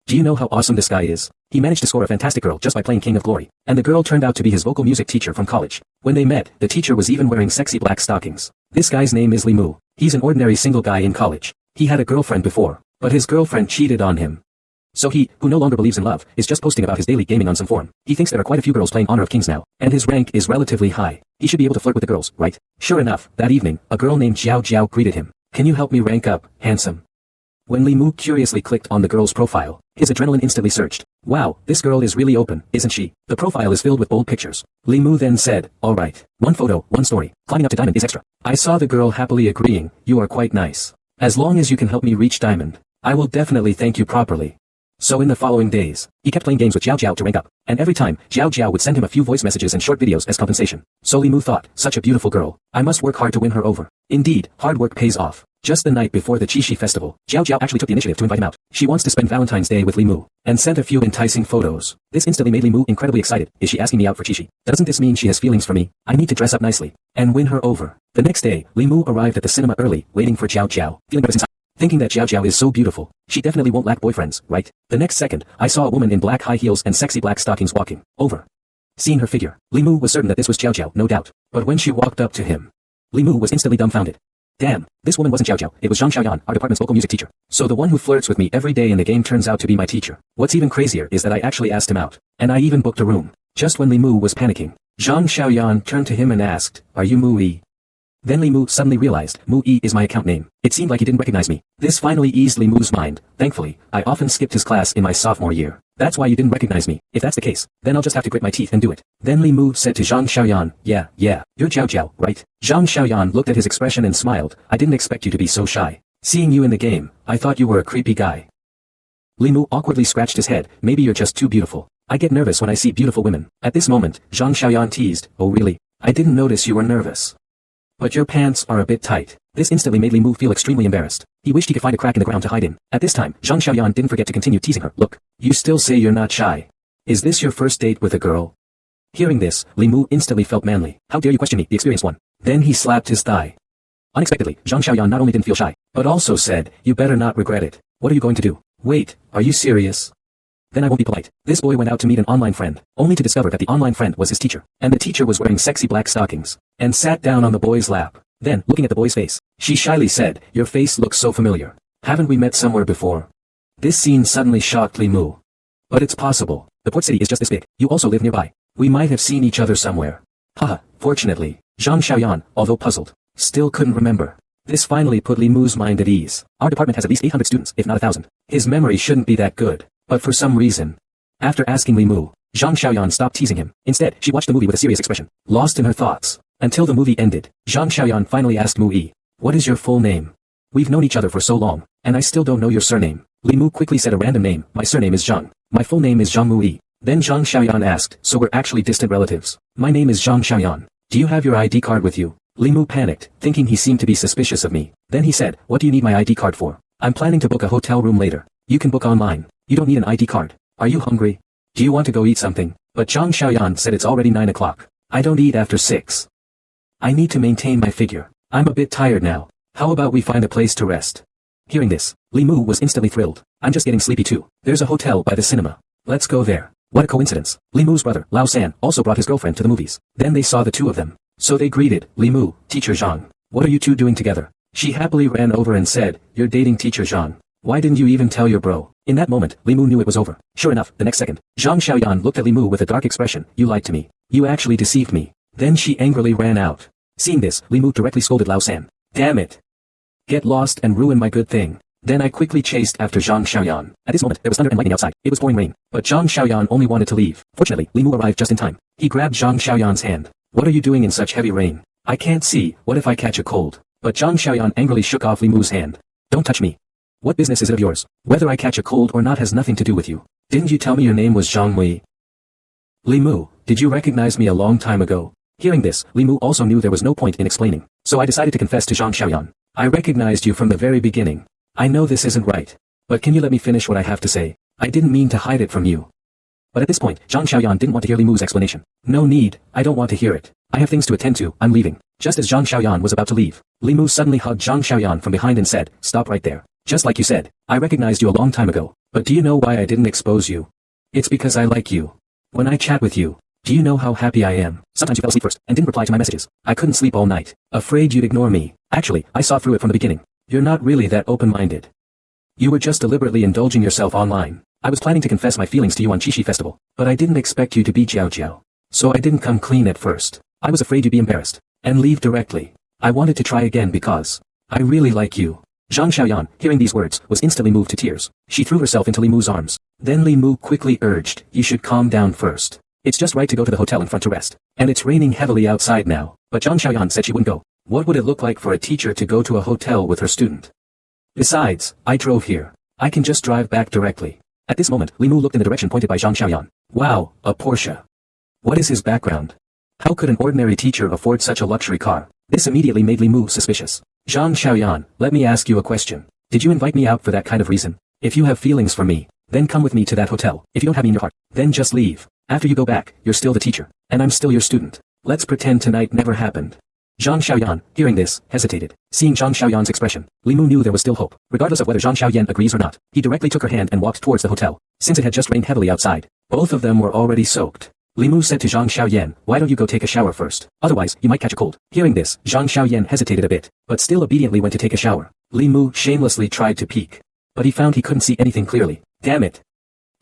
Do you know how awesome this guy is? He managed to score a fantastic girl just by playing King of Glory, and the girl turned out to be his vocal music teacher from college. When they met, the teacher was even wearing sexy black stockings. This guy's name is Limu. He's an ordinary single guy in college. He had a girlfriend before, but his girlfriend cheated on him. So he, who no longer believes in love, is just posting about his daily gaming on some forum. He thinks there are quite a few girls playing Honor of Kings now, and his rank is relatively high. He should be able to flirt with the girls, right? Sure enough, that evening, a girl named Xiao Jiao greeted him. Can you help me rank up, handsome? When Limu curiously clicked on the girl's profile, his adrenaline instantly surged. Wow, this girl is really open, isn't she? The profile is filled with bold pictures. Limu then said, alright, one photo, one story. Climbing up to Diamond is extra. I saw the girl happily agreeing, you are quite nice. As long as you can help me reach Diamond, I will definitely thank you properly. So in the following days, he kept playing games with Xiao Jiao to rank up, and every time, Xiao Jiao would send him a few voice messages and short videos as compensation. So Limu thought, such a beautiful girl, I must work hard to win her over. Indeed, hard work pays off. Just the night before the Qixi festival, Xiao Jiao actually took the initiative to invite him out. She wants to spend Valentine's Day with Limu, and sent a few enticing photos. This instantly made Limu incredibly excited. Is she asking me out for Qixi? Doesn't this mean she has feelings for me? I need to dress up nicely, and win her over. The next day, Limu arrived at the cinema early, waiting for Xiao Jiao, feeling better since thinking that Xiao Jiao is so beautiful, she definitely won't lack boyfriends, right? The next second, I saw a woman in black high heels and sexy black stockings walking over. Seeing her figure, Limu was certain that this was Xiao Jiao, no doubt. But when she walked up to him, Limu was instantly dumbfounded. Damn, this woman wasn't Xiao Jiao, it was Zhang Xiaoyan, our department's vocal music teacher. So the one who flirts with me every day in the game turns out to be my teacher. What's even crazier is that I actually asked him out, and I even booked a room. Just when Limu was panicking, Zhang Xiaoyan turned to him and asked, are you Mu Yi? Then Limu suddenly realized, Mu Yi is my account name. It seemed like he didn't recognize me. This finally eased Limu's mind. Thankfully, I often skipped his class in my sophomore year. That's why you didn't recognize me. If that's the case, then I'll just have to grit my teeth and do it. Then Limu said to Zhang Xiaoyan, yeah, you're Jiao Jiao, right? Zhang Xiaoyan looked at his expression and smiled. I didn't expect you to be so shy. Seeing you in the game, I thought you were a creepy guy. Limu awkwardly scratched his head. Maybe you're just too beautiful. I get nervous when I see beautiful women. At this moment, Zhang Xiaoyan teased, oh really? I didn't notice you were nervous. But your pants are a bit tight. This instantly made Limu feel extremely embarrassed. He wished he could find a crack in the ground to hide in. At this time, Zhang Xiaoyan didn't forget to continue teasing her. Look, you still say you're not shy. Is this your first date with a girl? Hearing this, Limu instantly felt manly. How dare you question me, the experienced one? Then he slapped his thigh. Unexpectedly, Zhang Xiaoyan not only didn't feel shy, but also said, you better not regret it. What are you going to do? Wait, are you serious? Then I won't be polite. This boy went out to meet an online friend, only to discover that the online friend was his teacher, and the teacher was wearing sexy black stockings, and sat down on the boy's lap. Then, looking at the boy's face, she shyly said, your face looks so familiar. Haven't we met somewhere before? This scene suddenly shocked Limu. But it's possible. The port city is just this big. You also live nearby. We might have seen each other somewhere. Haha, fortunately, Zhang Xiaoyan, although puzzled, still couldn't remember. This finally put Limu's mind at ease. Our department has at least 800 students, if not 1,000. His memory shouldn't be that good. But for some reason, after asking Limu, Zhang Xiaoyan stopped teasing him. Instead, she watched the movie with a serious expression, lost in her thoughts. Until the movie ended, Zhang Xiaoyan finally asked Mu Yi, what is your full name? We've known each other for so long, and I still don't know your surname. Limu quickly said a random name, my surname is Zhang. My full name is Zhang Mu Yi. Then Zhang Xiaoyan asked, so we're actually distant relatives. My name is Zhang Xiaoyan. Do you have your ID card with you? Limu panicked, thinking he seemed to be suspicious of me. Then he said, what do you need my ID card for? I'm planning to book a hotel room later. You can book online. You don't need an ID card. Are you hungry? Do you want to go eat something? But Zhang Xiaoyan said it's already 9 o'clock. I don't eat after 6. I need to maintain my figure. I'm a bit tired now. How about we find a place to rest? Hearing this, Limu was instantly thrilled. I'm just getting sleepy too. There's a hotel by the cinema. Let's go there. What a coincidence. Limu's brother, Lao San, also brought his girlfriend to the movies. Then they saw the two of them. So they greeted, Limu, Teacher Zhang. What are you two doing together? She happily ran over and said, you're dating Teacher Zhang. Why didn't you even tell your bro? In that moment, Limu knew it was over. Sure enough, the next second, Zhang Xiaoyan looked at Limu with a dark expression. You lied to me. You actually deceived me. Then she angrily ran out. Seeing this, Limu directly scolded Lao San. Damn it. Get lost and ruin my good thing. Then I quickly chased after Zhang Xiaoyan. At this moment, there was thunder and lightning outside. It was pouring rain. But Zhang Xiaoyan only wanted to leave. Fortunately, Limu arrived just in time. He grabbed Zhang Xiaoyan's hand. What are you doing in such heavy rain? I can't see. What if I catch a cold? But Zhang Xiaoyan angrily shook off Limu's hand. Don't touch me. What business is it of yours? Whether I catch a cold or not has nothing to do with you. Didn't you tell me your name was Zhang Wei? Limu, did you recognize me a long time ago? Hearing this, Limu also knew there was no point in explaining. So I decided to confess to Zhang Xiaoyan. I recognized you from the very beginning. I know this isn't right. But can you let me finish what I have to say? I didn't mean to hide it from you. But at this point, Zhang Xiaoyan didn't want to hear Limu's explanation. No need, I don't want to hear it. I have things to attend to, I'm leaving. Just as Zhang Xiaoyan was about to leave, Limu suddenly hugged Zhang Xiaoyan from behind and said, stop right there. Just like you said, I recognized you a long time ago, but do you know why I didn't expose you? It's because I like you. When I chat with you, do you know how happy I am? Sometimes you fell asleep first and didn't reply to my messages. I couldn't sleep all night, afraid you'd ignore me. Actually, I saw through it from the beginning. You're not really that open-minded. You were just deliberately indulging yourself online. I was planning to confess my feelings to you on Chishi Festival, but I didn't expect you to be Jiao Jiao. So I didn't come clean at first. I was afraid you'd be embarrassed and leave directly. I wanted to try again because I really like you. Zhang Xiaoyan, hearing these words, was instantly moved to tears. She threw herself into Li Mu's arms. Then Li Mu quickly urged, you should calm down first. It's just right to go to the hotel in front to rest. And it's raining heavily outside now. But Zhang Xiaoyan said she wouldn't go. What would it look like for a teacher to go to a hotel with her student? Besides, I drove here. I can just drive back directly. At this moment, Li Mu looked in the direction pointed by Zhang Xiaoyan. Wow, a Porsche. What is his background? How could an ordinary teacher afford such a luxury car? This immediately made Li Mu suspicious. Zhang Xiaoyan, let me ask you a question. Did you invite me out for that kind of reason? If you have feelings for me, then come with me to that hotel. If you don't have me in your heart, then just leave. After you go back, you're still the teacher, and I'm still your student. Let's pretend tonight never happened. Zhang Xiaoyan, hearing this, hesitated. Seeing Zhang Xiaoyan's expression, Li Mu knew there was still hope. Regardless of whether Zhang Xiaoyan agrees or not, he directly took her hand and walked towards the hotel. Since it had just rained heavily outside, both of them were already soaked. Li Mu said to Zhang Xiaoyan, why don't you go take a shower first? Otherwise, you might catch a cold. Hearing this, Zhang Xiaoyan hesitated a bit, but still obediently went to take a shower. Li Mu shamelessly tried to peek, but he found he couldn't see anything clearly. Damn it.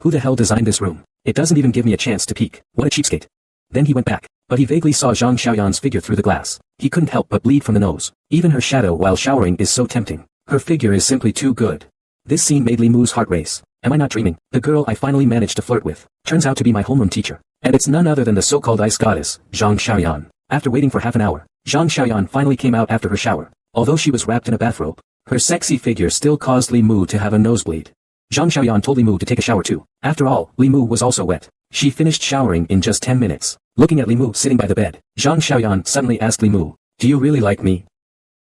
Who the hell designed this room? It doesn't even give me a chance to peek. What a cheapskate. Then he went back, but he vaguely saw Zhang Xiaoyan's figure through the glass. He couldn't help but bleed from the nose. Even her shadow while showering is so tempting. Her figure is simply too good. This scene made Li Mu's heart race. Am I not dreaming? The girl I finally managed to flirt with turns out to be my homeroom teacher. And it's none other than the so-called ice goddess, Zhang Xiaoyan. After waiting for half an hour, Zhang Xiaoyan finally came out after her shower. Although she was wrapped in a bathrobe, her sexy figure still caused Li Mu to have a nosebleed. Zhang Xiaoyan told Li Mu to take a shower too. After all, Li Mu was also wet. She finished showering in just 10 minutes. Looking at Li Mu sitting by the bed, Zhang Xiaoyan suddenly asked Li Mu, do you really like me?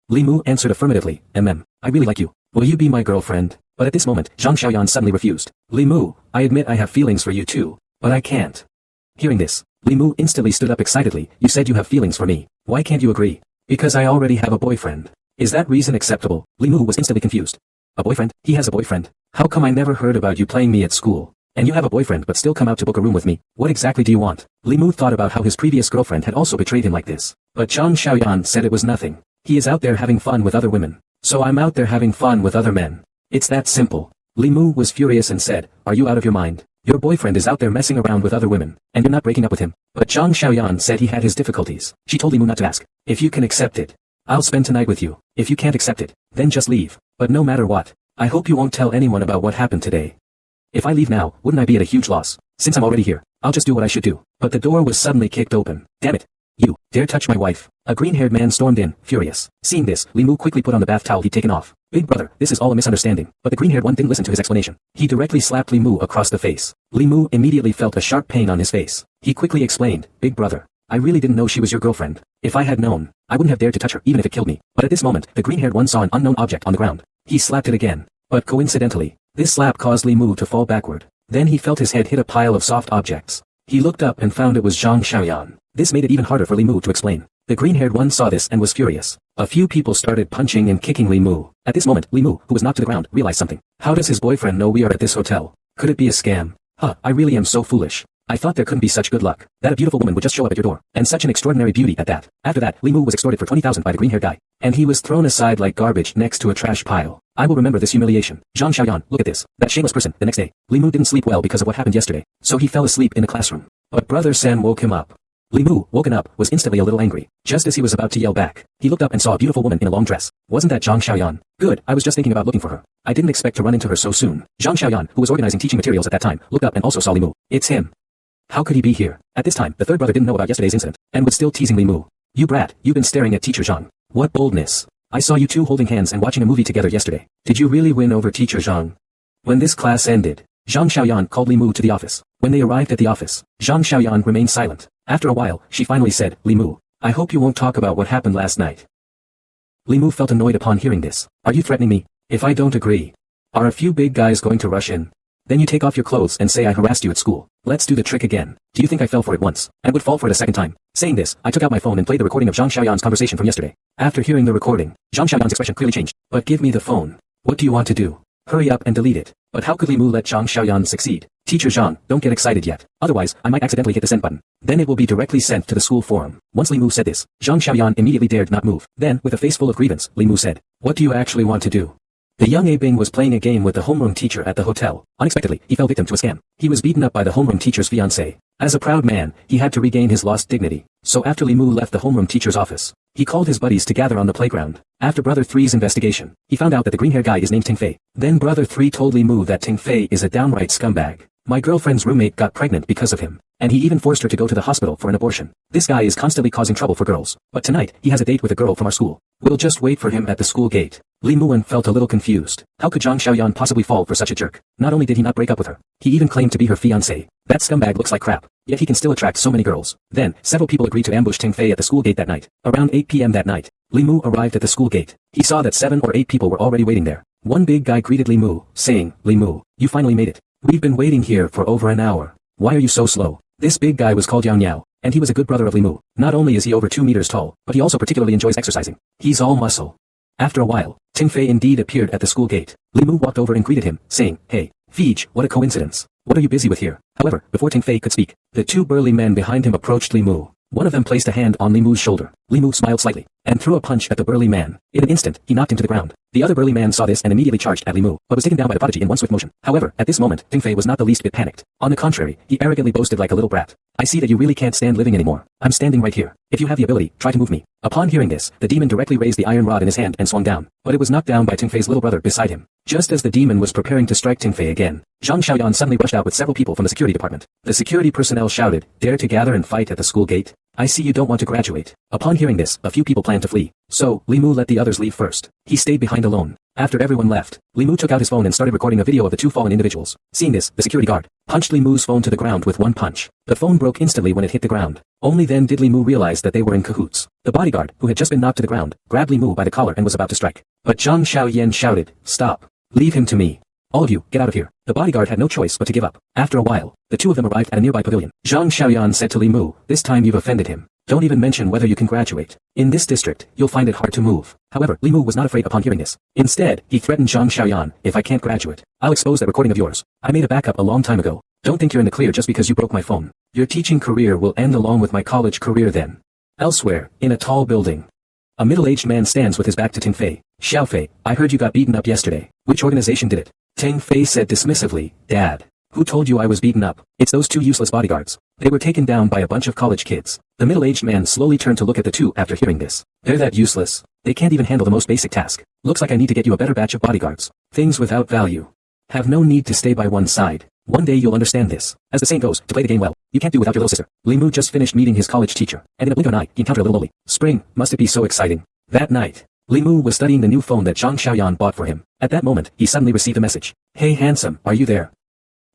Li Mu answered affirmatively, I really like you. Will you be my girlfriend? But at this moment, Zhang Xiaoyan suddenly refused. Li Mu, I admit I have feelings for you too, but I can't. Hearing this, Li Mu instantly stood up excitedly. You said you have feelings for me. Why can't you agree? Because I already have a boyfriend. Is that reason acceptable? Li Mu was instantly confused. A boyfriend? He has a boyfriend. How come I never heard about you playing me at school? And you have a boyfriend but still come out to book a room with me. What exactly do you want? Li Mu thought about how his previous girlfriend had also betrayed him like this. But Zhang Xiaoyan said it was nothing. He is out there having fun with other women. So I'm out there having fun with other men. It's that simple. Li Mu was furious and said, are you out of your mind? Your boyfriend is out there messing around with other women, and you're not breaking up with him. But Zhang Xiaoyan said he had his difficulties. She told Li Mu not to ask. If you can accept it, I'll spend tonight with you. If you can't accept it, then just leave. But no matter what, I hope you won't tell anyone about what happened today. If I leave now, wouldn't I be at a huge loss? Since I'm already here, I'll just do what I should do. But the door was suddenly kicked open. Damn it. You dare touch my wife. A green-haired man stormed in, furious. Seeing this, Li Mu quickly put on the bath towel he'd taken off. Big brother, this is all a misunderstanding. But the green-haired one didn't listen to his explanation. He directly slapped Li Mu across the face. Li Mu immediately felt a sharp pain on his face. He quickly explained, Big brother, I really didn't know she was your girlfriend. If I had known, I wouldn't have dared to touch her even if it killed me. But at this moment, the green-haired one saw an unknown object on the ground. He slapped it again. But coincidentally, this slap caused Li Mu to fall backward. Then he felt his head hit a pile of soft objects. He looked up and found it was Zhang Xiaoyan. This made it even harder for Li Mu to explain. The green-haired one saw this and was furious. A few people started punching and kicking Li Mu. At this moment, Li Mu, who was knocked to the ground, realized something. How does his boyfriend know we are at this hotel? Could it be a scam? I really am so foolish. I thought there couldn't be such good luck. That a beautiful woman would just show up at your door. And such an extraordinary beauty at that. After that, Li Mu was extorted for 20,000 by the green-haired guy. And he was thrown aside like garbage next to a trash pile. I will remember this humiliation. Zhang Xiaoyan, look at this. That shameless person. The next day, Li Mu didn't sleep well because of what happened yesterday. So he fell asleep in a classroom. But Brother San woke him up. Li Mu, woken up, was instantly a little angry. Just as he was about to yell back, he looked up and saw a beautiful woman in a long dress. Wasn't that Zhang Xiaoyan? Good, I was just thinking about looking for her. I didn't expect to run into her so soon. Zhang Xiaoyan, who was organizing teaching materials at that time, looked up and also saw Li Mu. It's him. How could he be here? At this time, the third brother didn't know about yesterday's incident, and was still teasing Li Mu. You brat, you've been staring at teacher Zhang. What boldness. I saw you two holding hands and watching a movie together yesterday. Did you really win over teacher Zhang? When this class ended, Zhang Xiaoyan called Li Mu to the office. When they arrived at the office, Zhang Xiaoyan remained silent. After a while, she finally said, Li Mu, I hope you won't talk about what happened last night. Li Mu felt annoyed upon hearing this. Are you threatening me? If I don't agree, are a few big guys going to rush in? Then you take off your clothes and say I harassed you at school. Let's do the trick again. Do you think I fell for it once, and would fall for it a second time? Saying this, I took out my phone and played the recording of Zhang Xiaoyan's conversation from yesterday. After hearing the recording, Zhang Xiaoyan's expression clearly changed. But give me the phone. What do you want to do? Hurry up and delete it. But how could Li Mu let Zhang Xiaoyan succeed? Teacher Zhang, don't get excited yet. Otherwise, I might accidentally hit the send button. Then it will be directly sent to the school forum. Once Li Mu said this, Zhang Xiaoyan immediately dared not move. Then, with a face full of grievance, Li Mu said, "What do you actually want to do?" The young Abing was playing a game with the homeroom teacher at the hotel. Unexpectedly, he fell victim to a scam. He was beaten up by the homeroom teacher's fiancée. As a proud man, he had to regain his lost dignity. So after Li Mu left the homeroom teacher's office, he called his buddies to gather on the playground. After Brother 3's investigation, he found out that the green-haired guy is named Ting Fei. Then Brother 3 told Li Mu that Ting Fei is a downright scumbag. My girlfriend's roommate got pregnant because of him, and he even forced her to go to the hospital for an abortion. This guy is constantly causing trouble for girls. But tonight, he has a date with a girl from our school. We'll just wait for him at the school gate. Li Muan felt a little confused. How could Zhang Xiaoyan possibly fall for such a jerk? Not only did he not break up with her, he even claimed to be her fiancé. That scumbag looks like crap, yet he can still attract so many girls. Then, several people agreed to ambush Ting Fei at the school gate that night. Around 8 p.m. that night, Li Mu arrived at the school gate. He saw that 7 or 8 people were already waiting there. One big guy greeted Li Mu, saying, "Li Mu, you finally made it. We've been waiting here for over an hour. Why are you so slow?" This big guy was called Yang Yao, and he was a good brother of Li Mu. Not only is he over 2 meters tall, but he also particularly enjoys exercising. He's all muscle. After a while, Ting Fei indeed appeared at the school gate. Li Mu walked over and greeted him, saying, "Hey, Feej, what a coincidence. What are you busy with here?" However, before Ting Fei could speak, the 2 burly men behind him approached Li Mu. One of them placed a hand on Li Mu's shoulder. Li Mu smiled slightly, and threw a punch at the burly man. In an instant, he knocked him to the ground. The other burly man saw this and immediately charged at Li Mu, but was taken down by the prodigy in one swift motion. However, at this moment, Ting Fei was not the least bit panicked. On the contrary, he arrogantly boasted like a little brat. "I see that you really can't stand living anymore. I'm standing right here. If you have the ability, try to move me." Upon hearing this, the demon directly raised the iron rod in his hand and swung down, but it was knocked down by Ting Fei's little brother beside him. Just as the demon was preparing to strike Ting Fei again, Zhang Xiaoyan suddenly rushed out with several people from the security department. The security personnel shouted, "Dare to gather and fight at the school gate? I see you don't want to graduate." Upon hearing this, a few people planned to flee. So, Li Mu let the others leave first. He stayed behind alone. After everyone left, Li Mu took out his phone and started recording a video of the 2 fallen individuals. Seeing this, the security guard punched Li Mu's phone to the ground with one punch. The phone broke instantly when it hit the ground. Only then did Li Mu realize that they were in cahoots. The bodyguard, who had just been knocked to the ground, grabbed Li Mu by the collar and was about to strike. But Zhang Xiaoyan shouted, "Stop. Leave him to me. All of you, get out of here." The bodyguard had no choice but to give up. After a while, the 2 of them arrived at a nearby pavilion. Zhang Xiaoyan said to Li Mu, "This time you've offended him. Don't even mention whether you can graduate. In this district, you'll find it hard to move." However, Li Mu was not afraid upon hearing this. Instead, he threatened Zhang Xiaoyan, "If I can't graduate, I'll expose that recording of yours. I made a backup a long time ago. Don't think you're in the clear just because you broke my phone. Your teaching career will end along with my college career then." Elsewhere, in a tall building, a middle-aged man stands with his back to Ting Fei. "Xiao Fei, I heard you got beaten up yesterday. Which organization did it?" Ting Fei said dismissively, "Dad. Who told you I was beaten up?" "It's those 2 useless bodyguards. They were taken down by a bunch of college kids." The middle-aged man slowly turned to look at the 2 after hearing this. "They're that useless. They can't even handle the most basic task. Looks like I need to get you a better batch of bodyguards. Things without value have no need to stay by one side. One day you'll understand this. As the saying goes, to play the game well, you can't do without your little sister." Li Mu just finished meeting his college teacher, and in a blink of an eye, he encountered a little loli. Spring, must it be so exciting. That night, Li Mu was studying the new phone that Zhang Xiaoyan bought for him. At that moment, he suddenly received a message. "Hey handsome, are you there?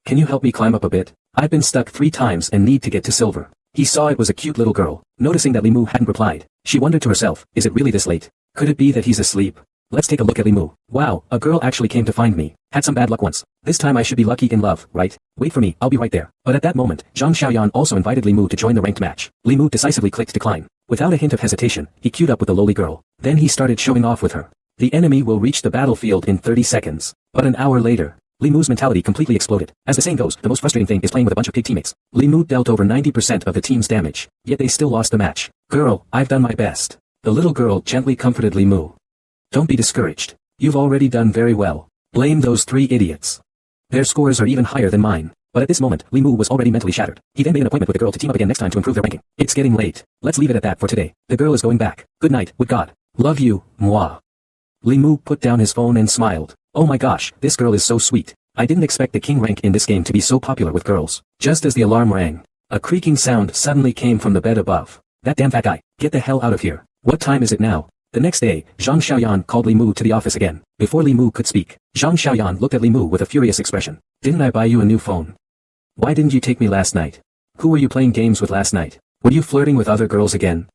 Can you help me climb up a bit? I've been stuck 3 times and need to get to silver." He saw it was a cute little girl. Noticing that Li Mu hadn't replied, she wondered to herself, is it really this late? Could it be that he's asleep? Let's take a look at Li Mu. Wow, a girl actually came to find me. Had some bad luck once. This time I should be lucky in love, right? Wait for me, I'll be right there. But at that moment, Zhang Xiaoyan also invited Li Mu to join the ranked match. Li Mu decisively clicked decline. Without a hint of hesitation, he queued up with the lowly girl. Then he started showing off with her. The enemy will reach the battlefield in 30 seconds. But an hour later, Li Mu's mentality completely exploded. As the saying goes, the most frustrating thing is playing with a bunch of pig teammates. Li Mu dealt over 90% of the team's damage, yet they still lost the match. "Girl, I've done my best." The little girl gently comforted Li Mu. "Don't be discouraged. You've already done very well. Blame those 3 idiots. Their scores are even higher than mine." But at this moment, Li Mu was already mentally shattered. He then made an appointment with the girl to team up again next time to improve their ranking. "It's getting late. Let's leave it at that for today. The girl is going back. Good night, with God. Love you, moi." Li Mu put down his phone and smiled. "Oh my gosh, this girl is so sweet. I didn't expect the king rank in this game to be so popular with girls." Just as the alarm rang, a creaking sound suddenly came from the bed above. "That damn fat guy, get the hell out of here. What time is it now?" The next day, Zhang Xiaoyan called Li Mu to the office again. Before Li Mu could speak, Zhang Xiaoyan looked at Li Mu with a furious expression. "Didn't I buy you a new phone? Why didn't you take me last night? Who were you playing games with last night? Were you flirting with other girls again?"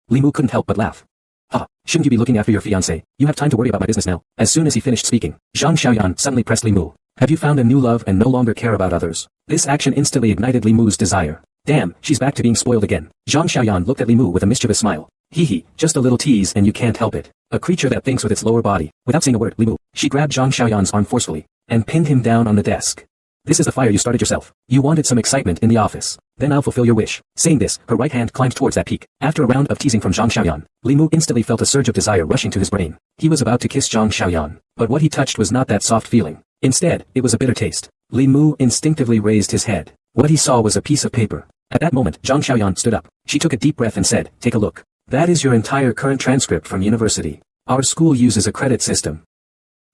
Li Mu couldn't help but laugh. "Ha, shouldn't you be looking after your fiancé? You have time to worry about my business now." As soon as he finished speaking, Zhang Xiaoyan suddenly pressed Li Mu. "Have you found a new love and no longer care about others?" This action instantly ignited Li Mu's desire. "Damn, she's back to being spoiled again." Zhang Xiaoyan looked at Li Mu with a mischievous smile. Hee hee, just a little tease and you can't help it. A creature that thinks with its lower body. Without saying a word, Li Mu, she grabbed Zhang Xiaoyan's arm forcefully, and pinned him down on the desk. This is the fire you started yourself. You wanted some excitement in the office. Then I'll fulfill your wish. Saying this, her right hand climbed towards that peak. After a round of teasing from Zhang Xiaoyan, Li Mu instantly felt a surge of desire rushing to his brain. He was about to kiss Zhang Xiaoyan, but what he touched was not that soft feeling. Instead, it was a bitter taste. Li Mu instinctively raised his head. What he saw was a piece of paper. At that moment, Zhang Xiaoyan stood up. She took a deep breath and said, "Take a look. That is your entire current transcript from university. Our school uses a credit system.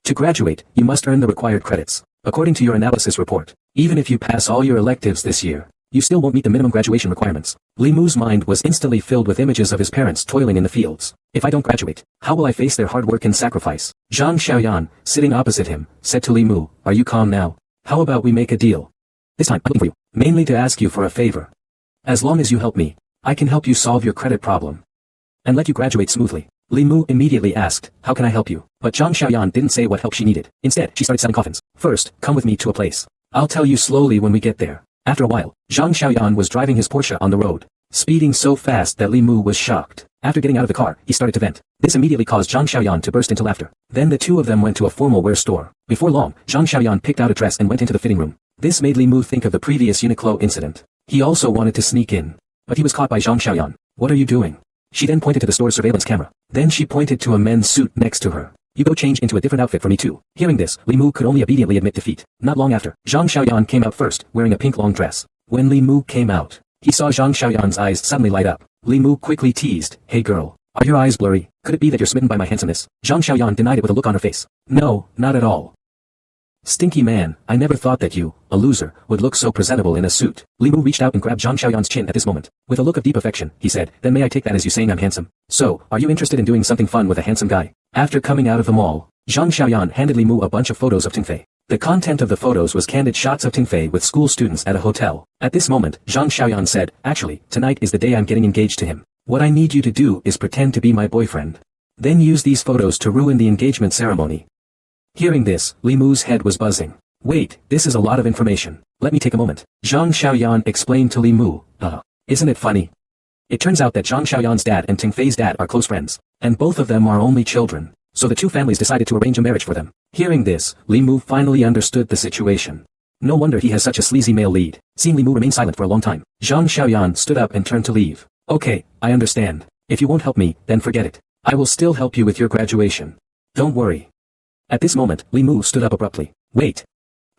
To graduate, you must earn the required credits. According to your analysis report, even if you pass all your electives this year, you still won't meet the minimum graduation requirements." Li Mu's mind was instantly filled with images of his parents toiling in the fields. If I don't graduate, how will I face their hard work and sacrifice? Zhang Xiaoyan, sitting opposite him, said to Li Mu, "Are you calm now? How about we make a deal? This time, I'm looking for you, mainly to ask you for a favor. As long as you help me, I can help you solve your credit problem and let you graduate smoothly." Li Mu immediately asked, "How can I help you?" But Zhang Xiaoyan didn't say what help she needed. Instead, she started selling coffins. "First, come with me to a place. I'll tell you slowly when we get there." After a while, Zhang Xiaoyan was driving his Porsche on the road, speeding so fast that Li Mu was shocked. After getting out of the car, he started to vent. This immediately caused Zhang Xiaoyan to burst into laughter. Then the two of them went to a formal wear store. Before long, Zhang Xiaoyan picked out a dress and went into the fitting room. This made Li Mu think of the previous Uniqlo incident. He also wanted to sneak in, but he was caught by Zhang Xiaoyan. "What are you doing?" She then pointed to the store's surveillance camera. Then she pointed to a men's suit next to her. "You go change into a different outfit for me too." Hearing this, Li Mu could only obediently admit defeat. Not long after, Zhang Xiaoyan came out first, wearing a pink long dress. When Li Mu came out, he saw Zhang Xiaoyan's eyes suddenly light up. Li Mu quickly teased, "Hey girl, are your eyes blurry? Could it be that you're smitten by my handsomeness?" Zhang Xiaoyan denied it with a look on her face. "No, not at all. Stinky man, I never thought that you, a loser, would look so presentable in a suit." Li Mu reached out and grabbed Zhang Xiaoyan's chin at this moment. With a look of deep affection, he said, "Then may I take that as you saying I'm handsome? So, are you interested in doing something fun with a handsome guy?" After coming out of the mall, Zhang Xiaoyan handed Li Mu a bunch of photos of Tingfei. The content of the photos was candid shots of Tingfei with school students at a hotel. At this moment, Zhang Xiaoyan said, "Actually, tonight is the day I'm getting engaged to him. What I need you to do is pretend to be my boyfriend. Then use these photos to ruin the engagement ceremony." Hearing this, Li Mu's head was buzzing. "Wait, this is a lot of information. Let me take a moment." Zhang Xiaoyan explained to Li Mu, Isn't it funny? It turns out that Zhang Xiaoyan's dad and Tingfei's dad are close friends, and both of them are only children. So the two families decided to arrange a marriage for them." Hearing this, Li Mu finally understood the situation. No wonder he has such a sleazy male lead. Seeing Li Mu remain silent for a long time, Zhang Xiaoyan stood up and turned to leave. "Okay, I understand. If you won't help me, then forget it. I will still help you with your graduation. Don't worry." At this moment, Li Mu stood up abruptly. "Wait.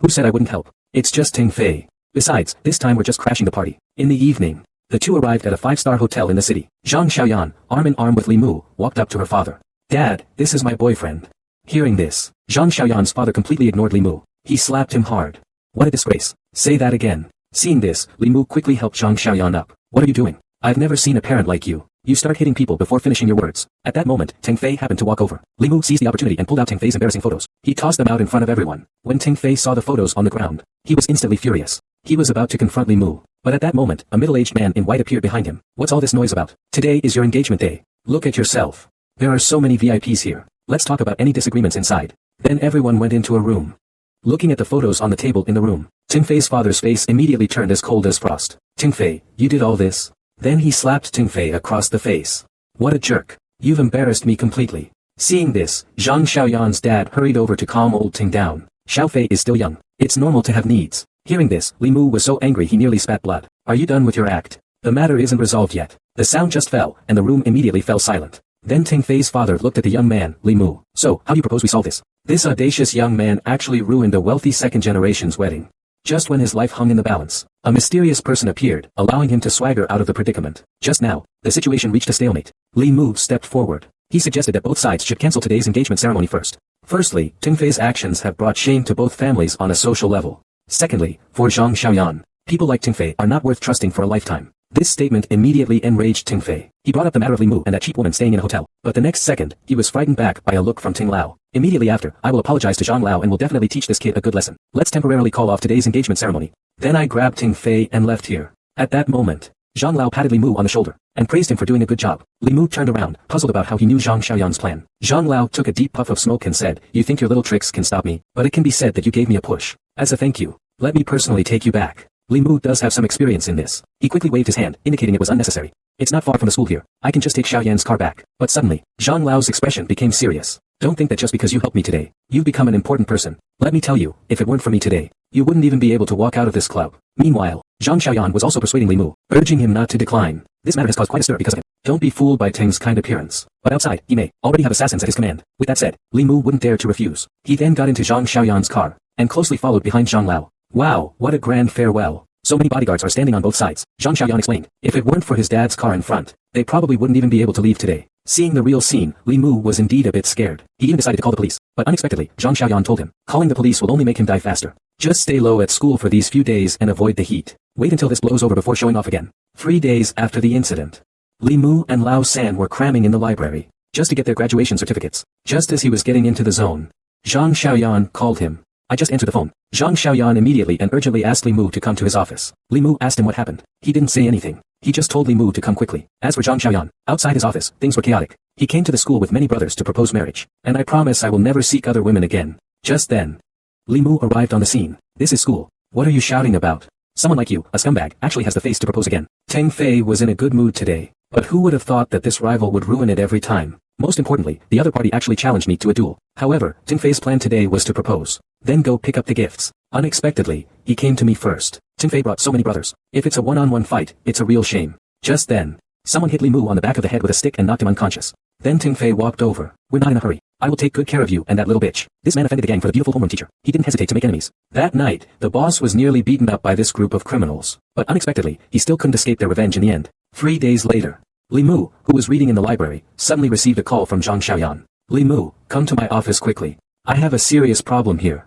Who said I wouldn't help? It's just Tingfei. Besides, this time we're just crashing the party." In the evening, the two arrived at a 5-star hotel in the city. Zhang Xiaoyan, arm in arm with Li Mu, walked up to her father. "Dad, this is my boyfriend." Hearing this, Zhang Xiaoyan's father completely ignored Li Mu. He slapped him hard. "What a disgrace. Say that again." Seeing this, Li Mu quickly helped Zhang Xiaoyan up. "What are you doing? I've never seen a parent like you. You start hitting people before finishing your words." At that moment, Tingfei happened to walk over. Li Mu seized the opportunity and pulled out Tingfei's embarrassing photos. He tossed them out in front of everyone. When Tingfei saw the photos on the ground, he was instantly furious. He was about to confront Li Mu, but at that moment, a middle-aged man in white appeared behind him. "What's all this noise about? Today is your engagement day. Look at yourself. There are so many VIPs here. Let's talk about any disagreements inside." Then everyone went into a room. Looking at the photos on the table in the room, Tingfei's father's face immediately turned as cold as frost. "Tingfei, you did all this?" Then he slapped Tingfei across the face. "What a jerk. You've embarrassed me completely." Seeing this, Zhang Xiaoyan's dad hurried over to calm old Ting down. "Xiaofei is still young. It's normal to have needs." Hearing this, Li Mu was so angry he nearly spat blood. "Are you done with your act? The matter isn't resolved yet." The sound just fell, and the room immediately fell silent. Then Tingfei's father looked at the young man, Li Mu. "So, how do you propose we solve this?" This audacious young man actually ruined a wealthy second-generation's wedding. Just when his life hung in the balance, a mysterious person appeared, allowing him to swagger out of the predicament. Just now, the situation reached a stalemate. Li Mu stepped forward. He suggested that both sides should cancel today's engagement ceremony first. Firstly, Tingfei's actions have brought shame to both families on a social level. Secondly, for Zhang Xiaoyan, people like Tingfei are not worth trusting for a lifetime. This statement immediately enraged Tingfei. He brought up the matter of Li Mu and that cheap woman staying in a hotel. But the next second, he was frightened back by a look from Ting Lao. Immediately after, "I will apologize to Zhang Lao and will definitely teach this kid a good lesson. Let's temporarily call off today's engagement ceremony." Then I grabbed Tingfei and left here. At that moment, Zhang Lao patted Li Mu on the shoulder and praised him for doing a good job. Li Mu turned around, puzzled about how he knew Zhang Xiaoyan's plan. Zhang Lao took a deep puff of smoke and said, "You think your little tricks can stop me, but it can be said that you gave me a push. As a thank you, let me personally take you back." Li Mu does have some experience in this. He quickly waved his hand, indicating it was unnecessary. It's not far from the school here. I can just take Xiaoyan's car back. But suddenly, Zhang Lao's expression became serious. Don't think that just because you helped me today, you've become an important person. Let me tell you, if it weren't for me today, you wouldn't even be able to walk out of this club. Meanwhile, Zhang Xiaoyan was also persuading Li Mu, urging him not to decline. This matter has caused quite a stir because of him. Don't be fooled by Teng's kind appearance. But outside, he may already have assassins at his command. With that said, Li Mu wouldn't dare to refuse. He then got into Zhang Xiaoyan's car, and closely followed behind Zhang Lao. Wow, what a grand farewell. So many bodyguards are standing on both sides. Zhang Xiaoyan explained, if it weren't for his dad's car in front, they probably wouldn't even be able to leave today. Seeing the real scene, Li Mu was indeed a bit scared. He even decided to call the police. But unexpectedly, Zhang Xiaoyan told him, calling the police will only make him die faster. Just stay low at school for these few days and avoid the heat. Wait until this blows over before showing off again. 3 days after the incident, Li Mu and Lao San were cramming in the library, just to get their graduation certificates. Just as he was getting into the zone, Zhang Xiaoyan called him. I just answered the phone. Zhang Xiaoyan immediately and urgently asked Li Mu to come to his office. Li Mu asked him what happened. He didn't say anything. He just told Li Mu to come quickly. As for Zhang Xiaoyan, outside his office, things were chaotic. He came to the school with many brothers to propose marriage. And I promise I will never seek other women again. Just then, Li Mu arrived on the scene. This is school. What are you shouting about? Someone like you, a scumbag, actually has the face to propose again. Teng Fei was in a good mood today. But who would have thought that this rival would ruin it every time? Most importantly, the other party actually challenged me to a duel. However, Teng Fei's plan today was to propose, then go pick up the gifts. Unexpectedly, he came to me first. Teng Fei brought so many brothers. If it's a one-on-one fight, it's a real shame. Just then, someone hit Li Mu on the back of the head with a stick and knocked him unconscious. Then Teng Fei walked over. We're not in a hurry. I will take good care of you and that little bitch. This man offended the gang for the beautiful homeroom teacher. He didn't hesitate to make enemies. That night, the boss was nearly beaten up by this group of criminals. But unexpectedly, he still couldn't escape their revenge in the end. 3 days later, Li Mu, who was reading in the library, suddenly received a call from Zhang Xiaoyan. Li Mu, come to my office quickly. I have a serious problem here.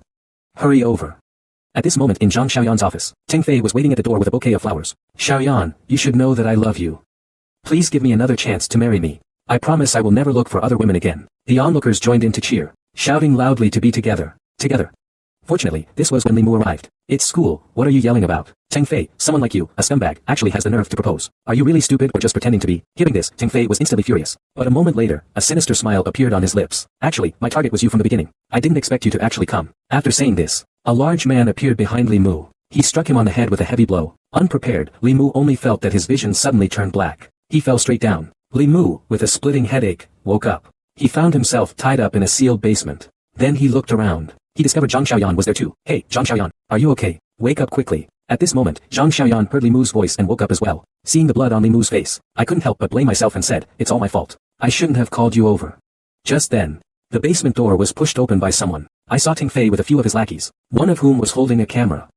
Hurry over. At this moment in Zhang Xiaoyan's office, Teng Fei was waiting at the door with a bouquet of flowers. Xiaoyan, you should know that I love you. Please give me another chance to marry me. I promise I will never look for other women again. The onlookers joined in to cheer, shouting loudly to be together. Together. Fortunately, this was when Li Mu arrived. It's school, what are you yelling about? Teng Fei, someone like you, a scumbag, actually has the nerve to propose. Are you really stupid or just pretending to be? Hearing this, Teng Fei was instantly furious. But a moment later, a sinister smile appeared on his lips. Actually, my target was you from the beginning. I didn't expect you to actually come. After saying this, a large man appeared behind Li Mu. He struck him on the head with a heavy blow. Unprepared, Li Mu only felt that his vision suddenly turned black. He fell straight down. Li Mu, with a splitting headache, woke up. He found himself tied up in a sealed basement. Then he looked around. He discovered Zhang Xiaoyan was there too. Hey, Zhang Xiaoyan, are you okay? Wake up quickly. At this moment, Zhang Xiaoyan heard Li Mu's voice and woke up as well. Seeing the blood on Li Mu's face, I couldn't help but blame myself and said, it's all my fault. I shouldn't have called you over. Just then, the basement door was pushed open by someone. I saw Teng Fei with a few of his lackeys, one of whom was holding a camera.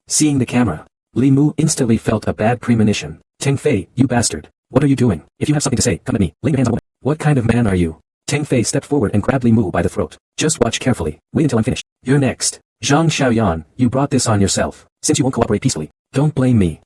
Seeing the camera, Li Mu instantly felt a bad premonition. Teng Fei, you bastard. What are you doing? If you have something to say, come at me. Lay your hands on a woman. What kind of man are you? Teng Fei stepped forward and grabbed Li Mu by the throat. Just watch carefully. Wait until I'm finished. You're next. Zhang Xiaoyan, you brought this on yourself. Since you won't cooperate peacefully, don't blame me.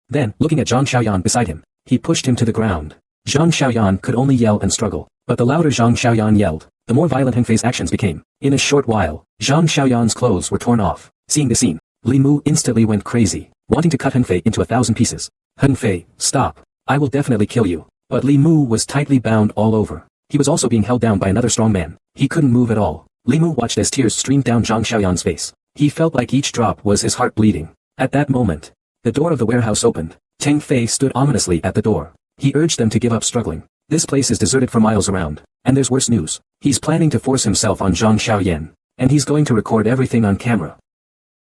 Then, looking at Zhang Xiaoyan beside him, he pushed him to the ground. Zhang Xiaoyan could only yell and struggle. But the louder Zhang Xiaoyan yelled, the more violent Teng Fei's actions became. In a short while, Zhang Xiaoyan's clothes were torn off. Seeing the scene, Li Mu instantly went crazy, wanting to cut Teng Fei into 1,000 pieces. Teng Fei, stop. I will definitely kill you. But Li Mu was tightly bound all over. He was also being held down by another strong man. He couldn't move at all. Li Mu watched as tears streamed down Zhang Xiaoyan's face. He felt like each drop was his heart bleeding. At that moment, the door of the warehouse opened. Teng Fei stood ominously at the door. He urged them to give up struggling. This place is deserted for miles around. And there's worse news. He's planning to force himself on Zhang Xiaoyan. And he's going to record everything on camera.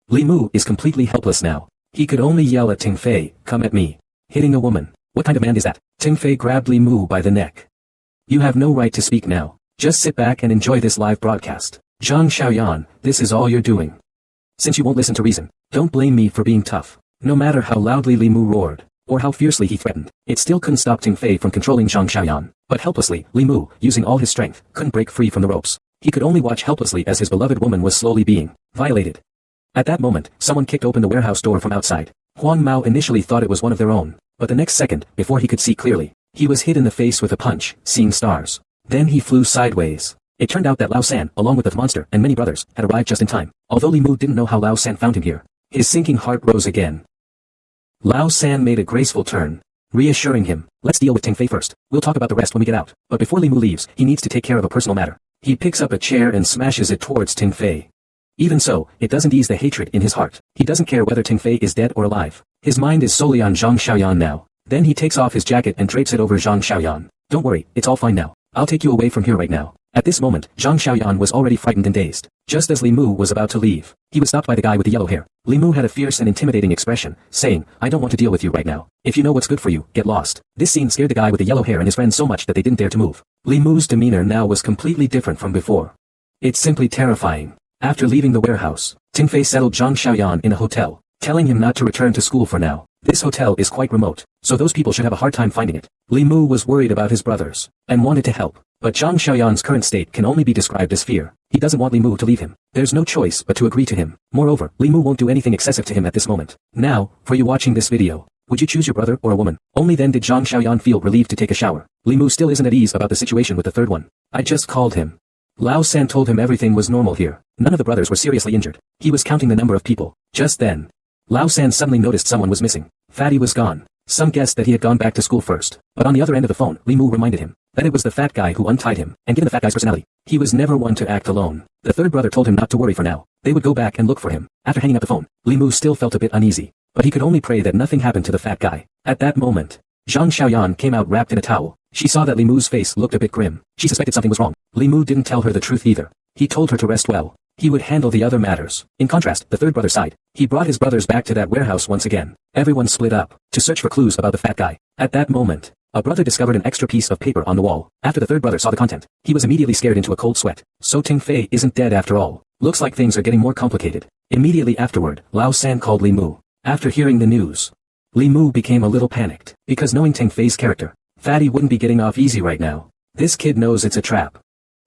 Li Mu is completely helpless now. He could only yell at Teng Fei, come at me. Hitting a woman. What kind of man is that? Teng Fei grabbed Li Mu by the neck. You have no right to speak now. Just sit back and enjoy this live broadcast. Zhang Xiaoyan, this is all you're doing. Since you won't listen to reason, don't blame me for being tough. No matter how loudly Li Mu roared, or how fiercely he threatened, it still couldn't stop Teng Fei from controlling Zhang Xiaoyan. But helplessly, Li Mu, using all his strength, couldn't break free from the ropes. He could only watch helplessly as his beloved woman was slowly being violated. At that moment, someone kicked open the warehouse door from outside. Huang Mao initially thought it was one of their own, but the next second, before he could see clearly, he was hit in the face with a punch, seeing stars. Then he flew sideways. It turned out that Lao San, along with the monster and many brothers, had arrived just in time. Although Li Mu didn't know how Lao San found him here, his sinking heart rose again. Lao San made a graceful turn, reassuring him, let's deal with Teng Fei first. We'll talk about the rest when we get out. But before Li Mu leaves, he needs to take care of a personal matter. He picks up a chair and smashes it towards Teng Fei. Even so, it doesn't ease the hatred in his heart. He doesn't care whether Teng Fei is dead or alive. His mind is solely on Zhang Xiaoyan now. Then he takes off his jacket and drapes it over Zhang Xiaoyan. Don't worry, it's all fine now. I'll take you away from here right now. At this moment, Zhang Xiaoyan was already frightened and dazed. Just as Li Mu was about to leave, he was stopped by the guy with the yellow hair. Li Mu had a fierce and intimidating expression, saying, I don't want to deal with you right now. If you know what's good for you, get lost. This scene scared the guy with the yellow hair and his friends so much that they didn't dare to move. Li Mu's demeanor now was completely different from before. It's simply terrifying. After leaving the warehouse, Ting Fei settled Zhang Xiaoyan in a hotel, telling him not to return to school for now. This hotel is quite remote, so those people should have a hard time finding it. Li Mu was worried about his brothers, and wanted to help. But Zhang Xiaoyan's current state can only be described as fear. He doesn't want Li Mu to leave him. There's no choice but to agree to him. Moreover, Li Mu won't do anything excessive to him at this moment. Now, for you watching this video, would you choose your brother or a woman? Only then did Zhang Xiaoyan feel relieved to take a shower. Li Mu still isn't at ease about the situation with the third one. I just called him. Lao San told him everything was normal here. None of the brothers were seriously injured. He was counting the number of people. Just then, Lao San suddenly noticed someone was missing. Fatty was gone. Some guessed that he had gone back to school first. But on the other end of the phone, Li Mu reminded him that it was the fat guy who untied him, and given the fat guy's personality, he was never one to act alone. The third brother told him not to worry for now. They would go back and look for him. After hanging up the phone, Li Mu still felt a bit uneasy, but he could only pray that nothing happened to the fat guy. At that moment, Zhang Xiaoyan came out wrapped in a towel. She saw that Li Mu's face looked a bit grim. She suspected something was wrong. Li Mu didn't tell her the truth either. He told her to rest well. He would handle the other matters. In contrast, the third brother sighed. He brought his brothers back to that warehouse once again. Everyone split up to search for clues about the fat guy. At that moment, a brother discovered an extra piece of paper on the wall. After the third brother saw the content, he was immediately scared into a cold sweat. So Ting Fei isn't dead after all. Looks like things are getting more complicated. Immediately afterward, Lao San called Li Mu. After hearing the news, Li Mu became a little panicked, because knowing Ting Fei's character, Fatty wouldn't be getting off easy right now. This kid knows it's a trap.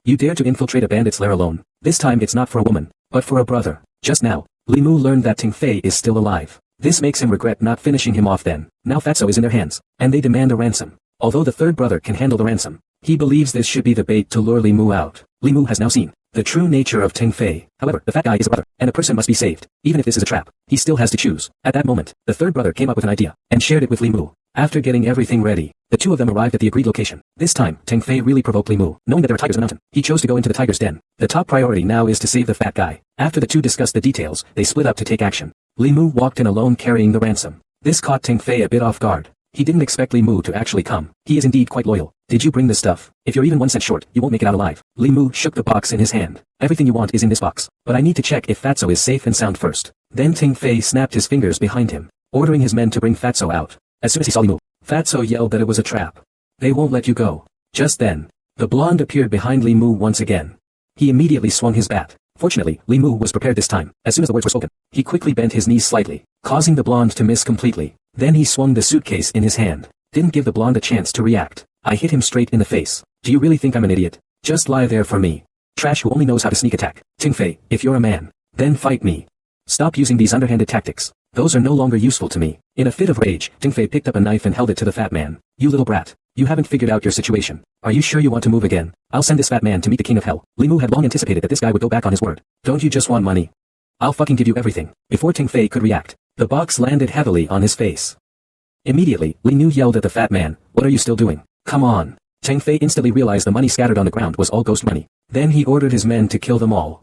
You dare to infiltrate a bandit's lair alone. This time it's not for a woman, but for a brother. Just now, Li Mu learned that Ting Fei is still alive. This makes him regret not finishing him off then. Now Fatso is in their hands, and they demand a ransom. Although the third brother can handle the ransom, he believes this should be the bait to lure Li Mu out. Li Mu has now seen the true nature of Ting Fei. However, the fat guy is a brother, and a person must be saved. Even if this is a trap, he still has to choose. At that moment, the third brother came up with an idea, and shared it with Li Mu. After getting everything ready, the two of them arrived at the agreed location. This time, Ting Fei really provoked Li Mu. Knowing that there are tigers in the mountain, he chose to go into the tiger's den. The top priority now is to save the fat guy. After the two discussed the details, they split up to take action. Li Mu walked in alone carrying the ransom. This caught Ting Fei a bit off guard. He didn't expect Li Mu to actually come. He is indeed quite loyal. Did you bring the stuff? If you're even 1 cent short, you won't make it out alive. Li Mu shook the box in his hand. Everything you want is in this box. But I need to check if Fatso is safe and sound first. Then Ting Fei snapped his fingers behind him, ordering his men to bring Fatso out. As soon as he saw Li Mu, Fatso yelled that it was a trap. They won't let you go. Just then, the blonde appeared behind Li Mu once again. He immediately swung his bat. Fortunately, Li Mu was prepared this time. As soon as the words were spoken, he quickly bent his knees slightly, causing the blonde to miss completely. Then he swung the suitcase in his hand. Didn't give the blonde a chance to react. I hit him straight in the face. Do you really think I'm an idiot? Just lie there for me. Trash who only knows how to sneak attack. Ting Fei, if you're a man, then fight me. Stop using these underhanded tactics. Those are no longer useful to me. In a fit of rage, Ting Fei picked up a knife and held it to the fat man. You little brat. You haven't figured out your situation. Are you sure you want to move again? I'll send this fat man to meet the king of hell. Li Mu had long anticipated that this guy would go back on his word. Don't you just want money? I'll fucking give you everything. Before Ting Fei could react, the box landed heavily on his face. Immediately, Li Mu yelled at the fat man, what are you still doing? Come on. Ting Fei instantly realized the money scattered on the ground was all ghost money. Then he ordered his men to kill them all.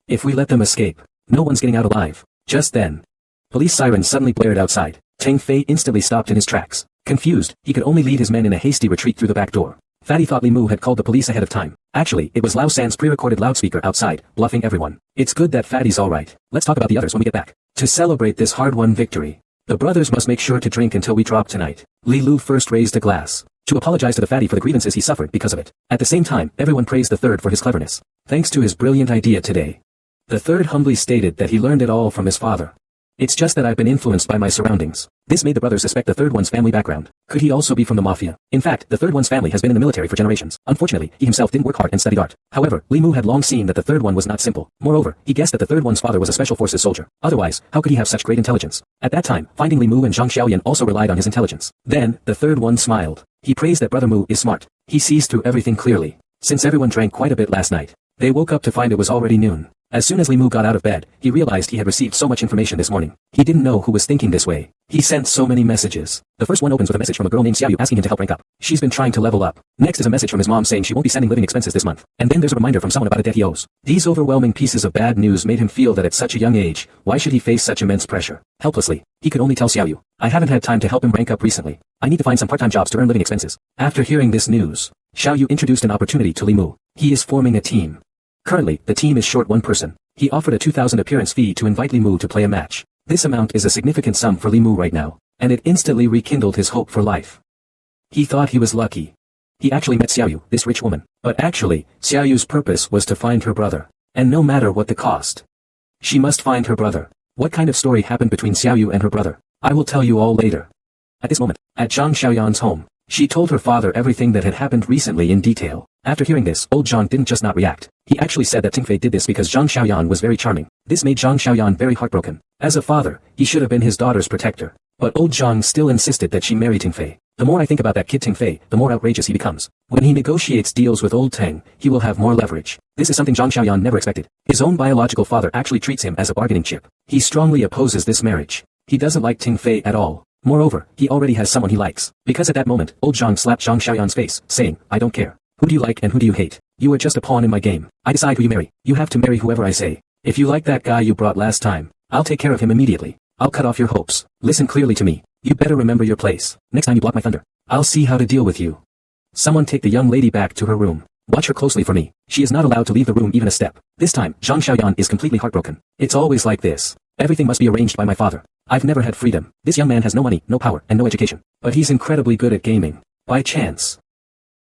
If we let them escape, no one's getting out alive. Just then, police sirens suddenly blared outside. Ting Fei instantly stopped in his tracks. Confused, he could only lead his men in a hasty retreat through the back door. Fatty thought Li Mu had called the police ahead of time. Actually, it was Lao San's pre-recorded loudspeaker outside, bluffing everyone. It's good that Fatty's alright. Let's talk about the others when we get back. To celebrate this hard-won victory, the brothers must make sure to drink until we drop tonight. Li Lu first raised a glass to apologize to the fatty for the grievances he suffered because of it. At the same time, everyone praised the third for his cleverness. Thanks to his brilliant idea today. The third humbly stated that he learned it all from his father. It's just that I've been influenced by my surroundings. This made the brothers suspect the third one's family background. Could he also be from the mafia? In fact, the third one's family has been in the military for generations. Unfortunately, he himself didn't work hard and studied art. However, Li Mu had long seen that the third one was not simple. Moreover, he guessed that the third one's father was a special forces soldier. Otherwise, how could he have such great intelligence? At that time, finding Li Mu and Zhang Xiaoyan also relied on his intelligence. Then, the third one smiled. He praised that brother Mu is smart. He sees through everything clearly. Since everyone drank quite a bit last night, they woke up to find it was already noon. As soon as Li Mu got out of bed, he realized he had received so much information this morning. He didn't know who was thinking this way. He sent so many messages. The first one opens with a message from a girl named Xiaoyu asking him to help rank up. She's been trying to level up. Next is a message from his mom saying she won't be sending living expenses this month. And then there's a reminder from someone about a debt he owes. These overwhelming pieces of bad news made him feel that at such a young age, why should he face such immense pressure? Helplessly, he could only tell Xiaoyu, I haven't had time to help him rank up recently. I need to find some part-time jobs to earn living expenses. After hearing this news, Xiaoyu introduced an opportunity to Li Mu. He is forming a team. Currently, the team is short one person. He offered a 2,000 appearance fee to invite Li Mu to play a match. This amount is a significant sum for Li Mu right now, and it instantly rekindled his hope for life. He thought he was lucky. He actually met Xiaoyu, this rich woman. But actually, Xiaoyu's purpose was to find her brother. And no matter what the cost, she must find her brother. What kind of story happened between Xiaoyu and her brother? I will tell you all later. At this moment, at Zhang Xiaoyan's home, she told her father everything that had happened recently in detail. After hearing this, old Zhang didn't just not react. He actually said that Tingfei did this because Zhang Xiaoyan was very charming. This made Zhang Xiaoyan very heartbroken. As a father, he should have been his daughter's protector. But old Zhang still insisted that she marry Tingfei. The more I think about that kid Tingfei, the more outrageous he becomes. When he negotiates deals with old Teng, he will have more leverage. This is something Zhang Xiaoyan never expected. His own biological father actually treats him as a bargaining chip. He strongly opposes this marriage. He doesn't like Tingfei at all. Moreover, he already has someone he likes. Because at that moment, old Zhang slapped Zhang Xiaoyan's face, saying, I don't care. Who do you like and who do you hate? You are just a pawn in my game. I decide who you marry. You have to marry whoever I say. If you like that guy you brought last time, I'll take care of him immediately. I'll cut off your hopes. Listen clearly to me. You better remember your place. Next time you block my thunder, I'll see how to deal with you. Someone take the young lady back to her room. Watch her closely for me. She is not allowed to leave the room even a step. This time, Zhang Xiaoyan is completely heartbroken. It's always like this. Everything must be arranged by my father. I've never had freedom. This young man has no money, no power, and no education. But he's incredibly good at gaming. By chance,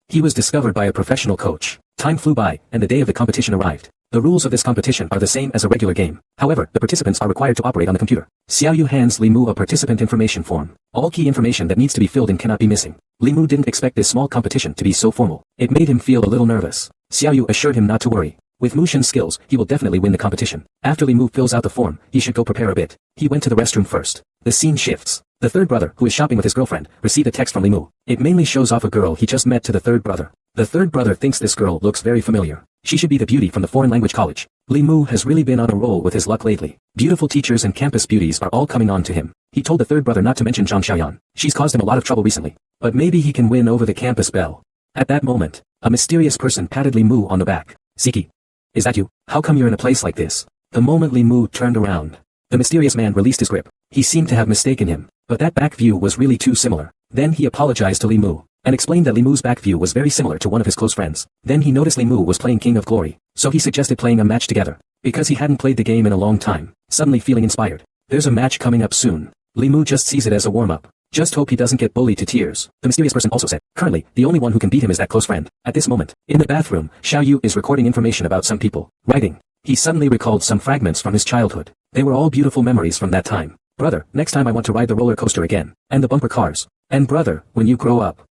he was discovered by a professional coach. Time flew by, and the day of the competition arrived. The rules of this competition are the same as a regular game. However, the participants are required to operate on the computer. Xiaoyu hands Li Mu a participant information form. All key information that needs to be filled in cannot be missing. Li Mu didn't expect this small competition to be so formal. It made him feel a little nervous. Xiaoyu assured him not to worry. With Mu Shen's skills, he will definitely win the competition. After Li Mu fills out the form, he should go prepare a bit. He went to the restroom first. The scene shifts. The third brother, who is shopping with his girlfriend, received a text from Li Mu. It mainly shows off a girl he just met to the third brother. The third brother thinks this girl looks very familiar. She should be the beauty from the foreign language college. Li Mu has really been on a roll with his luck lately. Beautiful teachers and campus beauties are all coming on to him. He told the third brother not to mention Zhang Xiaoyan. She's caused him a lot of trouble recently. But maybe he can win over the campus belle. At that moment, a mysterious person patted Li Mu on the back. Siki. Is that you? How come you're in a place like this? The moment Li Mu turned around, the mysterious man released his grip. He seemed to have mistaken him, but that back view was really too similar. Then he apologized to Li Mu, and explained that Li Mu's back view was very similar to one of his close friends. Then he noticed Li Mu was playing King of Glory, so he suggested playing a match together. Because he hadn't played the game in a long time, suddenly feeling inspired. There's a match coming up soon. Li Mu just sees it as a warm-up. Just hope he doesn't get bullied to tears. The mysterious person also said, currently, the only one who can beat him is that close friend. At this moment, in the bathroom, Xiaoyu is recording information about some people. Writing. He suddenly recalled some fragments from his childhood. They were all beautiful memories from that time. Brother, next time I want to ride the roller coaster again. And the bumper cars. And brother, when you grow up,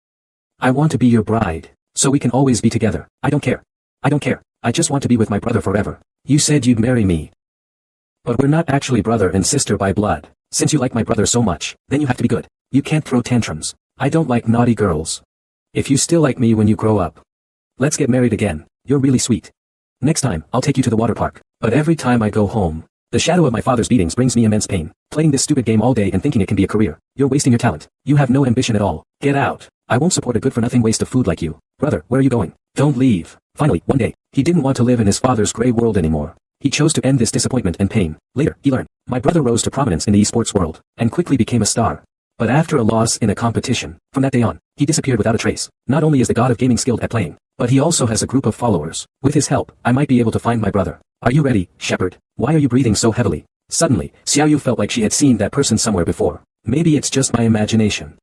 I want to be your bride. So we can always be together. I don't care. I don't care. I just want to be with my brother forever. You said you'd marry me. But we're not actually brother and sister by blood. Since you like my brother so much, then you have to be good. You can't throw tantrums. I don't like naughty girls. If you still like me when you grow up, let's get married again. You're really sweet. Next time, I'll take you to the water park. But every time I go home, the shadow of my father's beatings brings me immense pain. Playing this stupid game all day and thinking it can be a career. You're wasting your talent. You have no ambition at all. Get out. I won't support a good-for-nothing waste of food like you. Brother, where are you going? Don't leave. Finally, one day, he didn't want to live in his father's gray world anymore. He chose to end this disappointment and pain. Later, he learned. My brother rose to prominence in the esports world, and quickly became a star. But after a loss in a competition, from that day on, he disappeared without a trace. Not only is the god of gaming skilled at playing, but he also has a group of followers. With his help, I might be able to find my brother. Are you ready, shepherd? Why are you breathing so heavily? Suddenly, Xiaoyu felt like she had seen that person somewhere before. Maybe it's just my imagination.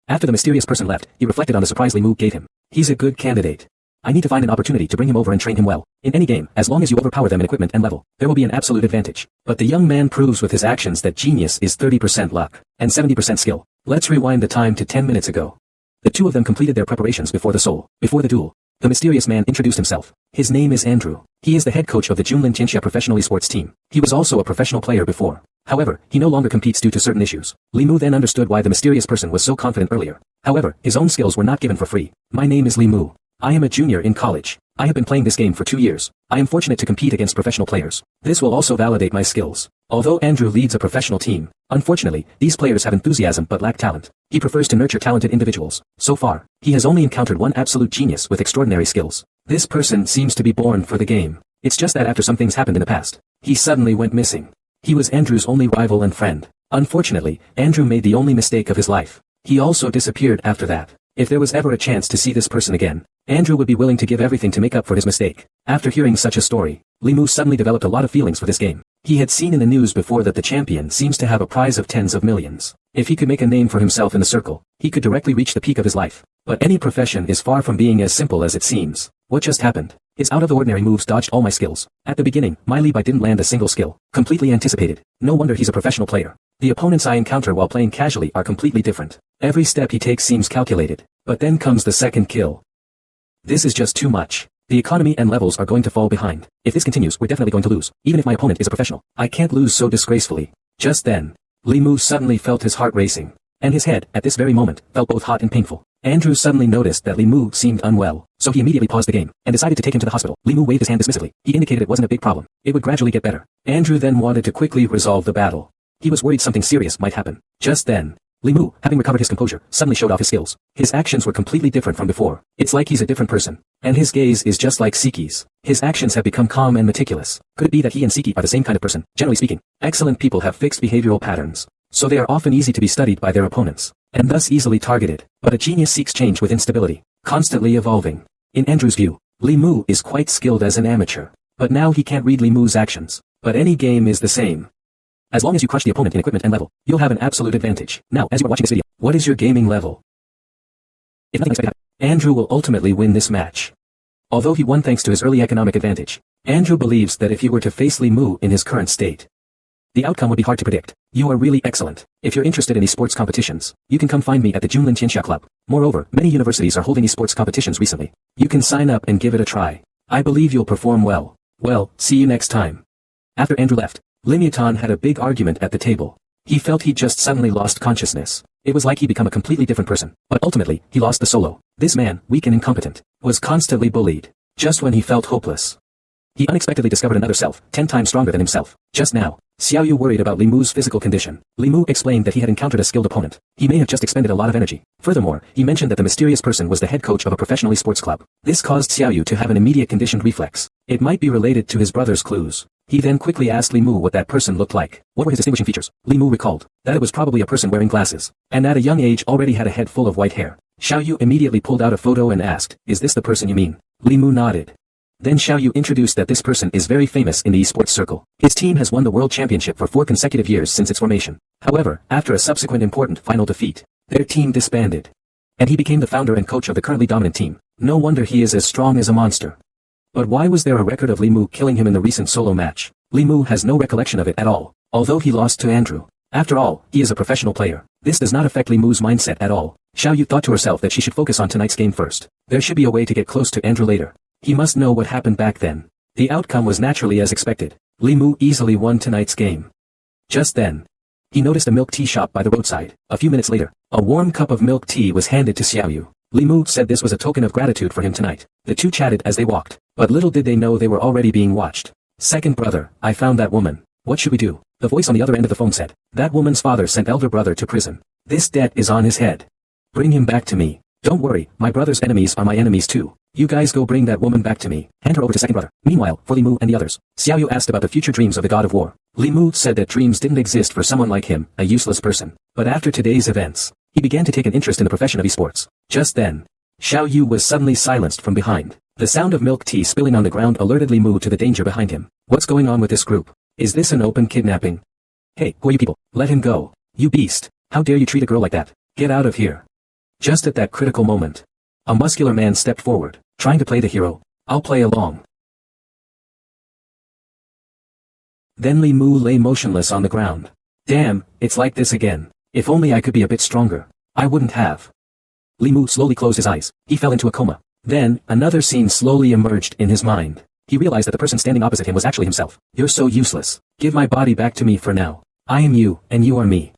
After the mysterious person left, he reflected on the surprise Li Mu gave him. He's a good candidate. I need to find an opportunity to bring him over and train him well. In any game, as long as you overpower them in equipment and level, there will be an absolute advantage. But the young man proves with his actions that genius is 30% luck, and 70% skill. Let's rewind the time to 10 minutes ago. The two of them completed their preparations before the duel. The mysterious man introduced himself. His name is Andrew. He is the head coach of the Junlin Tianxia professional esports team. He was also a professional player before. However, he no longer competes due to certain issues. Li Mu then understood why the mysterious person was so confident earlier. However, his own skills were not given for free. My name is Li Mu. I am a junior in college. I have been playing this game for 2 years. I am fortunate to compete against professional players. This will also validate my skills. Although Andrew leads a professional team, unfortunately, these players have enthusiasm but lack talent. He prefers to nurture talented individuals. So far, he has only encountered one absolute genius with extraordinary skills. This person seems to be born for the game. It's just that after some things happened in the past, he suddenly went missing. He was Andrew's only rival and friend. Unfortunately, Andrew made the only mistake of his life. He also disappeared after that. If there was ever a chance to see this person again, Andrew would be willing to give everything to make up for his mistake. After hearing such a story, Limu suddenly developed a lot of feelings for this game. He had seen in the news before that the champion seems to have a prize of tens of millions. If he could make a name for himself in the circle, he could directly reach the peak of his life. But any profession is far from being as simple as it seems. What just happened? His out-of-the-ordinary moves dodged all my skills. At the beginning, my leap I didn't land a single skill. Completely anticipated. No wonder he's a professional player. The opponents I encounter while playing casually are completely different. Every step he takes seems calculated. But then comes the second kill. This is just too much. The economy and levels are going to fall behind. If this continues, we're definitely going to lose. Even if my opponent is a professional, I can't lose so disgracefully. Just then, Limu suddenly felt his heart racing. And his head, at this very moment, felt both hot and painful. Andrew suddenly noticed that Limu seemed unwell, so he immediately paused the game, and decided to take him to the hospital. Limu waved his hand dismissively. He indicated it wasn't a big problem. It would gradually get better. Andrew then wanted to quickly resolve the battle. He was worried something serious might happen. Just then, Limu, having recovered his composure, suddenly showed off his skills. His actions were completely different from before. It's like he's a different person. And his gaze is just like Siki's. His actions have become calm and meticulous. Could it be that he and Siki are the same kind of person? Generally speaking, excellent people have fixed behavioral patterns. So they are often easy to be studied by their opponents, and thus easily targeted. But a genius seeks change with instability, constantly evolving. In Andrew's view, Limu is quite skilled as an amateur. But now he can't read Limu's actions. But any game is the same. As long as you crush the opponent in equipment and level, you'll have an absolute advantage. Now, as you are watching this video, what is your gaming level? If nothing unexpected happens, Andrew will ultimately win this match. Although he won thanks to his early economic advantage, Andrew believes that if he were to face Limu in his current state, the outcome would be hard to predict. You are really excellent. If you're interested in esports competitions, you can come find me at the Junlin Tianxia Club. Moreover, many universities are holding esports competitions recently. You can sign up and give it a try. I believe you'll perform well. Well, see you next time. After Andrew left, Lim Yutan had a big argument at the table. He felt he just suddenly lost consciousness. It was like he become a completely different person. But ultimately, he lost the solo. This man, weak and incompetent, was constantly bullied. Just when he felt hopeless, he unexpectedly discovered another self, 10 times stronger than himself. Just now, Xiaoyu worried about Limu's physical condition. Limu explained that he had encountered a skilled opponent. He may have just expended a lot of energy. Furthermore, he mentioned that the mysterious person was the head coach of a professional esports club. This caused Xiaoyu to have an immediate conditioned reflex. It might be related to his brother's clues. He then quickly asked Limu what that person looked like. What were his distinguishing features? Limu recalled that it was probably a person wearing glasses, and at a young age already had a head full of white hair. Xiaoyu immediately pulled out a photo and asked, "Is this the person you mean?" Limu nodded. Then Xiaoyu introduced that this person is very famous in the esports circle. His team has won the world championship for 4 consecutive years since its formation. However, after a subsequent important final defeat, their team disbanded. And he became the founder and coach of the currently dominant team. No wonder he is as strong as a monster. But why was there a record of Limu killing him in the recent solo match? Limu has no recollection of it at all, although he lost to Andrew. After all, he is a professional player. This does not affect Limu's mindset at all. Xiaoyu thought to herself that she should focus on tonight's game first. There should be a way to get close to Andrew later. He must know what happened back then. The outcome was naturally as expected. Limu easily won tonight's game. Just then, he noticed a milk tea shop by the roadside. A few minutes later, a warm cup of milk tea was handed to Xiaoyu. Limu said this was a token of gratitude for him tonight. The two chatted as they walked, but little did they know they were already being watched. "Second brother, I found that woman. What should we do?" The voice on the other end of the phone said. "That woman's father sent elder brother to prison. This debt is on his head. Bring him back to me. Don't worry, my brother's enemies are my enemies too. You guys go bring that woman back to me. Hand her over to second brother." Meanwhile, for Limu and the others, Xiaoyu asked about the future dreams of the god of war. Limu said that dreams didn't exist for someone like him, a useless person. But after today's events, he began to take an interest in the profession of esports. Just then, Xiaoyu was suddenly silenced from behind. The sound of milk tea spilling on the ground alerted Limu to the danger behind him. What's going on with this group? Is this an open kidnapping? Hey, who are you people? Let him go. You beast. How dare you treat a girl like that? Get out of here. Just at that critical moment, a muscular man stepped forward, trying to play the hero. I'll play along. Then Limu lay motionless on the ground. Damn, it's like this again. If only I could be a bit stronger. I wouldn't have. Limu slowly closed his eyes. He fell into a coma. Then, another scene slowly emerged in his mind. He realized that the person standing opposite him was actually himself. You're so useless. Give my body back to me for now. I am you, and you are me.